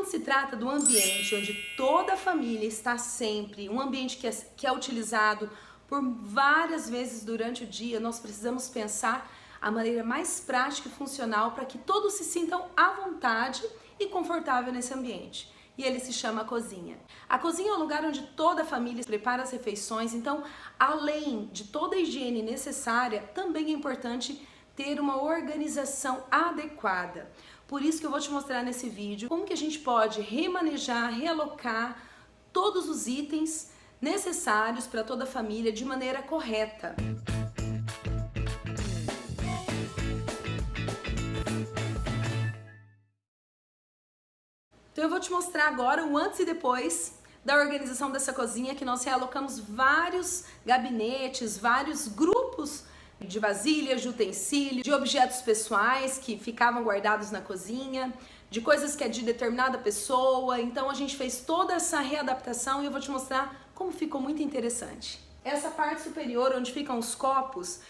se trata do ambiente onde toda a família está sempre, um ambiente que é utilizado por várias vezes durante o dia, nós precisamos pensar a maneira mais prática e funcional para que todos se sintam à vontade e confortável nesse ambiente. E ele se chama cozinha. A cozinha é o lugar onde toda a família prepara as refeições, então, além de toda a higiene necessária, também é importante ter uma organização adequada. Por isso que eu vou te mostrar nesse vídeo como que a gente pode remanejar, realocar todos os itens necessários para toda a família de maneira correta. Então eu vou te mostrar agora o antes e depois da organização dessa cozinha, que nós realocamos vários gabinetes, vários grupos de vasilhas, de utensílios, de objetos pessoais que ficavam guardados na cozinha, de coisas que é de determinada pessoa. Então a gente fez toda essa readaptação e eu vou te mostrar como ficou muito interessante. Essa parte superior, onde ficam os copos,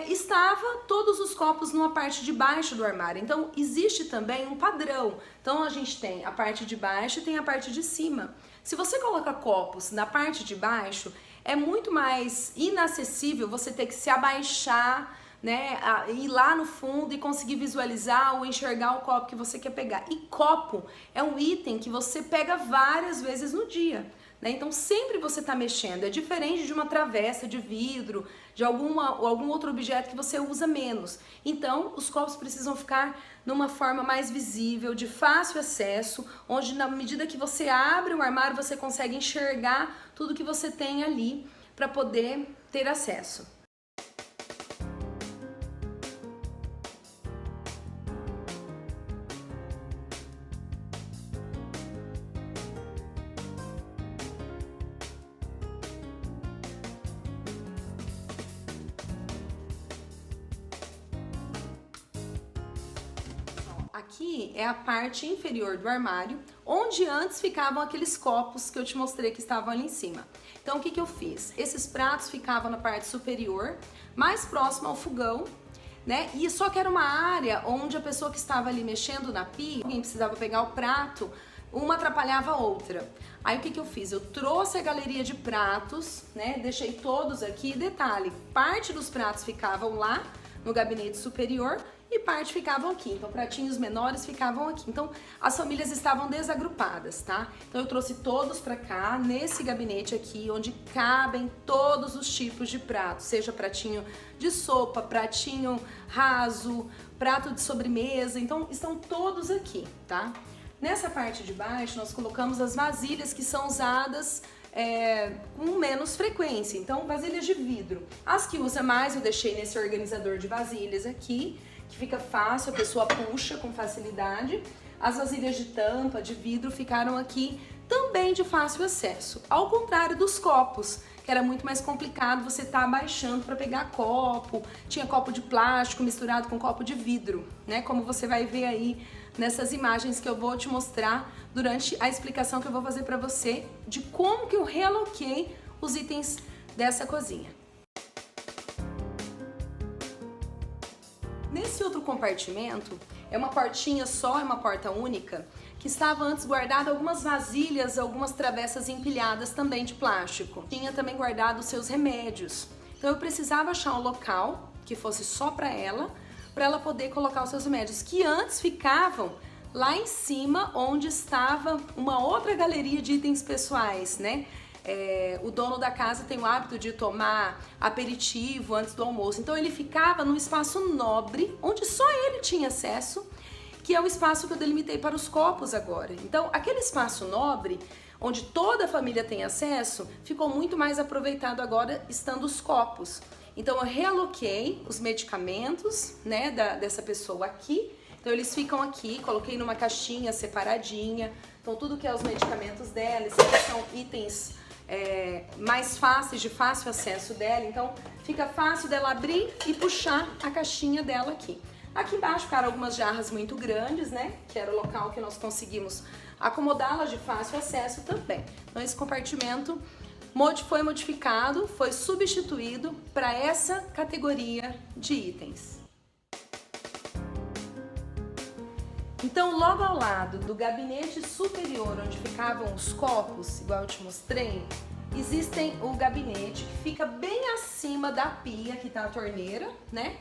estava todos os copos numa parte de baixo do armário. Então existe também um padrão. Então a gente tem a parte de baixo e tem a parte de cima. Se você coloca copos na parte de baixo, é muito mais inacessível você ter que se abaixar, né, ir lá no fundo e conseguir visualizar ou enxergar o copo que você quer pegar. E copo é um item que você pega várias vezes no dia, né? Então sempre você está mexendo. É diferente de uma travessa de vidro, de algum outro objeto que você usa menos. Então os copos precisam ficar numa forma mais visível, de fácil acesso, onde na medida que você abre o armário você consegue enxergar tudo que você tem ali para poder ter acesso. Aqui é a parte inferior do armário, onde antes ficavam aqueles copos que eu te mostrei que estavam ali em cima. Então o que que eu fiz? Esses pratos ficavam na parte superior, mais próximo ao fogão, né? E só que era uma área onde a pessoa que estava ali mexendo na pia, alguém precisava pegar o prato, uma atrapalhava a outra. Aí o que que eu fiz? Eu trouxe a galeria de pratos, né? Deixei todos aqui. Detalhe, parte dos pratos ficavam lá no gabinete superior e parte ficavam aqui. Então pratinhos menores ficavam aqui. Então as famílias estavam desagrupadas, tá? Então eu trouxe todos pra cá, nesse gabinete aqui, onde cabem todos os tipos de pratos, seja pratinho de sopa, pratinho raso, prato de sobremesa. Então estão todos aqui, tá? Nessa parte de baixo nós colocamos as vasilhas que são usadas com menos frequência, então vasilhas de vidro. As que usa mais eu deixei nesse organizador de vasilhas aqui, que fica fácil, a pessoa puxa com facilidade. As vasilhas de tampa, de vidro, ficaram aqui também de fácil acesso. Ao contrário dos copos, que era muito mais complicado você estar abaixando para pegar copo. Tinha copo de plástico misturado com copo de vidro, né? Como você vai ver aí nessas imagens que eu vou te mostrar durante a explicação que eu vou fazer para você de como que eu realoquei os itens dessa cozinha. Nesse outro compartimento, é uma portinha só, é uma porta única, que estava antes guardada algumas vasilhas, algumas travessas empilhadas também de plástico. Tinha também guardado os seus remédios. Então eu precisava achar um local que fosse só para ela poder colocar os seus remédios, que antes ficavam lá em cima, onde estava uma outra galeria de itens pessoais, né? O dono da casa tem o hábito de tomar aperitivo antes do almoço, então ele ficava num espaço nobre, onde só ele tinha acesso, que é o espaço que eu delimitei para os copos agora. Então aquele espaço nobre, onde toda a família tem acesso, ficou muito mais aproveitado agora estando os copos. Então eu realoquei os medicamentos, né, dessa pessoa aqui. Então eles ficam aqui, coloquei numa caixinha separadinha. Então tudo que é os medicamentos dela, esses são itens mais fáceis, de fácil acesso dela. Então fica fácil dela abrir e puxar a caixinha dela aqui. Aqui embaixo ficaram algumas jarras muito grandes, né, que era o local que nós conseguimos acomodá-las de fácil acesso também. Então esse compartimento foi modificado, foi substituído para essa categoria de itens. Então, logo ao lado do gabinete superior, onde ficavam os copos, igual eu te mostrei, existem o gabinete que fica bem acima da pia, que tá a torneira, né?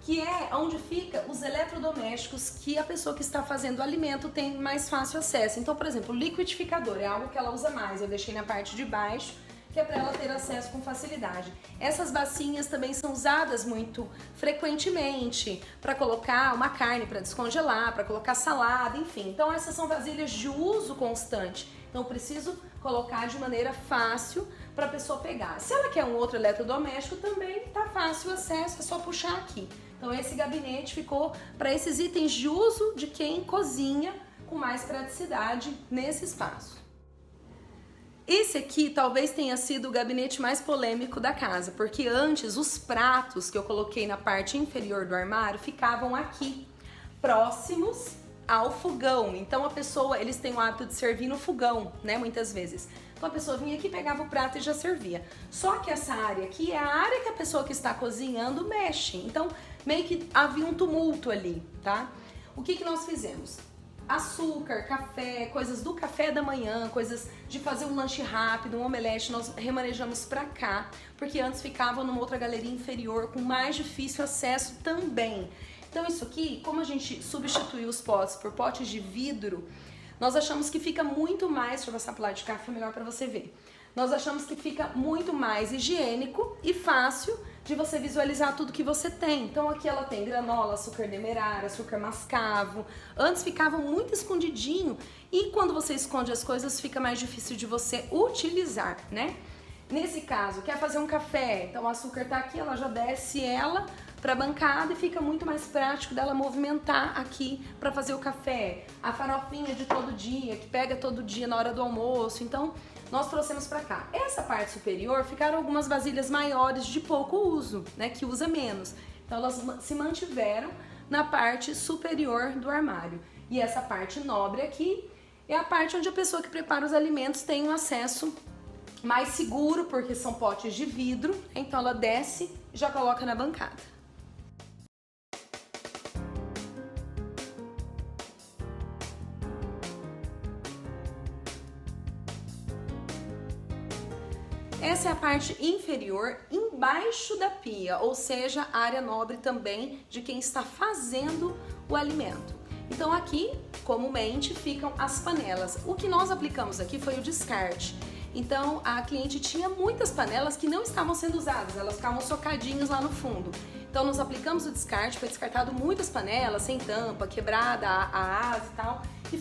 Que é onde fica os eletrodomésticos que a pessoa que está fazendo o alimento tem mais fácil acesso. Então, por exemplo, o liquidificador é algo que ela usa mais, eu deixei na parte de baixo, que é para ela ter acesso com facilidade. Essas bacinhas também são usadas muito frequentemente para colocar uma carne para descongelar, para colocar salada, enfim. Então essas são vasilhas de uso constante. Então eu preciso colocar de maneira fácil para a pessoa pegar. Se ela quer um outro eletrodoméstico também tá fácil o acesso, é só puxar aqui. Então esse gabinete ficou para esses itens de uso de quem cozinha com mais praticidade nesse espaço. Esse aqui talvez tenha sido o gabinete mais polêmico da casa, porque antes os pratos que eu coloquei na parte inferior do armário ficavam aqui, próximos ao fogão. Então eles têm o hábito de servir no fogão, né, muitas vezes. Então a pessoa vinha aqui, pegava o prato e já servia. Só que essa área aqui é a área que a pessoa que está cozinhando mexe. Então meio que havia um tumulto ali, tá? O que nós fizemos? Açúcar, café, coisas do café da manhã, coisas de fazer um lanche rápido, um omelete, nós remanejamos pra cá, porque antes ficavam numa outra galeria inferior com mais difícil acesso também. Então isso aqui, como a gente substituiu os potes por potes de vidro, nós achamos que fica muito mais, deixa eu passar pro lado de cá, fica melhor pra você ver. Nós achamos que fica muito mais higiênico e fácil de você visualizar tudo que você tem. Então aqui ela tem granola, açúcar demerara, açúcar mascavo. Antes ficava muito escondidinho e quando você esconde as coisas fica mais difícil de você utilizar, né? Nesse caso, quer fazer um café, então o açúcar tá aqui, ela já desce ela para a bancada e fica muito mais prático dela movimentar aqui para fazer o café. A farofinha de todo dia, que pega todo dia na hora do almoço, então nós trouxemos para cá. Essa parte superior ficaram algumas vasilhas maiores de pouco uso, né, que usa menos. Então elas se mantiveram na parte superior do armário. E essa parte nobre aqui é a parte onde a pessoa que prepara os alimentos tem um acesso mais seguro, porque são potes de vidro, então ela desce e já coloca na bancada. Essa é a parte inferior, embaixo da pia, ou seja, a área nobre também de quem está fazendo o alimento. Então aqui, comumente, ficam as panelas. O que nós aplicamos aqui foi o descarte. Então a cliente tinha muitas panelas que não estavam sendo usadas, elas ficavam socadinhas lá no fundo. Então nós aplicamos o descarte, foi descartado muitas panelas, sem tampa, quebrada, a asa e tal, e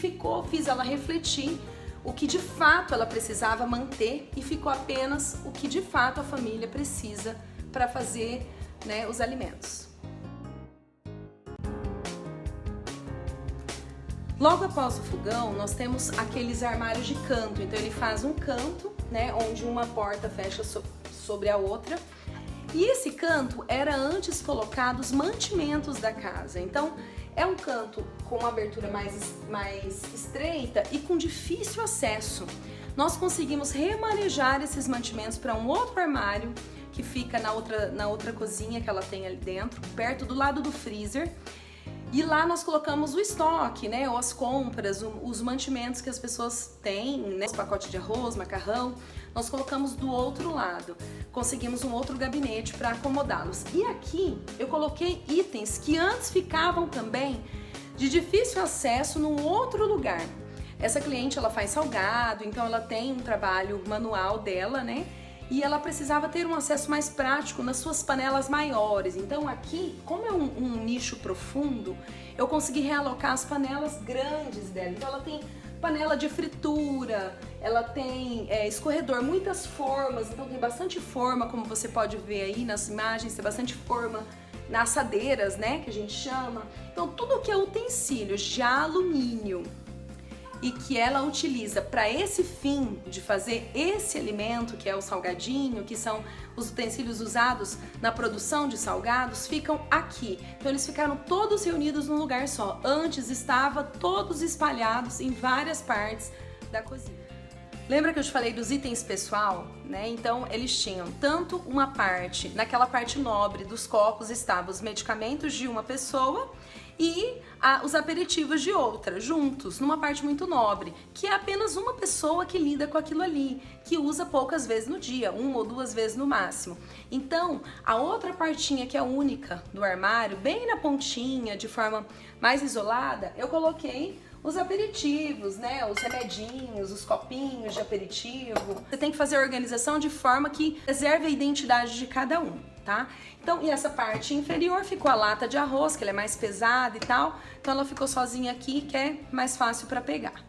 fiz ela refletir o que de fato ela precisava manter e ficou apenas o que de fato a família precisa para fazer, né, os alimentos. Logo após o fogão, nós temos aqueles armários de canto. Então ele faz um canto, né, onde uma porta fecha sobre a outra. E esse canto era antes colocado os mantimentos da casa. Então é um canto com uma abertura mais estreita e com difícil acesso. Nós conseguimos remanejar esses mantimentos para um outro armário que fica na outra cozinha que ela tem ali dentro, perto do lado do freezer. E lá nós colocamos o estoque, né, ou as compras, os mantimentos que as pessoas têm, né, os pacotes de arroz, macarrão, nós colocamos do outro lado. Conseguimos um outro gabinete para acomodá-los. E aqui eu coloquei itens que antes ficavam também de difícil acesso num outro lugar. Essa cliente, ela faz salgado, então ela tem um trabalho manual dela, né? E ela precisava ter um acesso mais prático nas suas panelas maiores. Então aqui, como é um nicho profundo, eu consegui realocar as panelas grandes dela. Então ela tem panela de fritura, ela tem escorredor, muitas formas, então tem bastante forma, como você pode ver aí nas imagens, tem bastante forma nas assadeiras, né, que a gente chama. Então tudo que é utensílios de alumínio e que ela utiliza para esse fim de fazer esse alimento, que é o salgadinho, que são os utensílios usados na produção de salgados, ficam aqui. Então eles ficaram todos reunidos num lugar só. Antes estava todos espalhados em várias partes da cozinha. Lembra que eu te falei dos itens pessoal, né? Então eles tinham tanto uma parte, naquela parte nobre dos copos estavam os medicamentos de uma pessoa, e os aperitivos de outra, juntos, numa parte muito nobre, que é apenas uma pessoa que lida com aquilo ali, que usa poucas vezes no dia, 1 ou 2 vezes no máximo. Então, a outra partinha que é única do armário, bem na pontinha, de forma mais isolada, eu coloquei os aperitivos, né, os remedinhos, os copinhos de aperitivo. Você tem que fazer a organização de forma que preserve a identidade de cada um, tá? Então, e essa parte inferior ficou a lata de arroz, que ela é mais pesada e tal, então ela ficou sozinha aqui, que é mais fácil para pegar.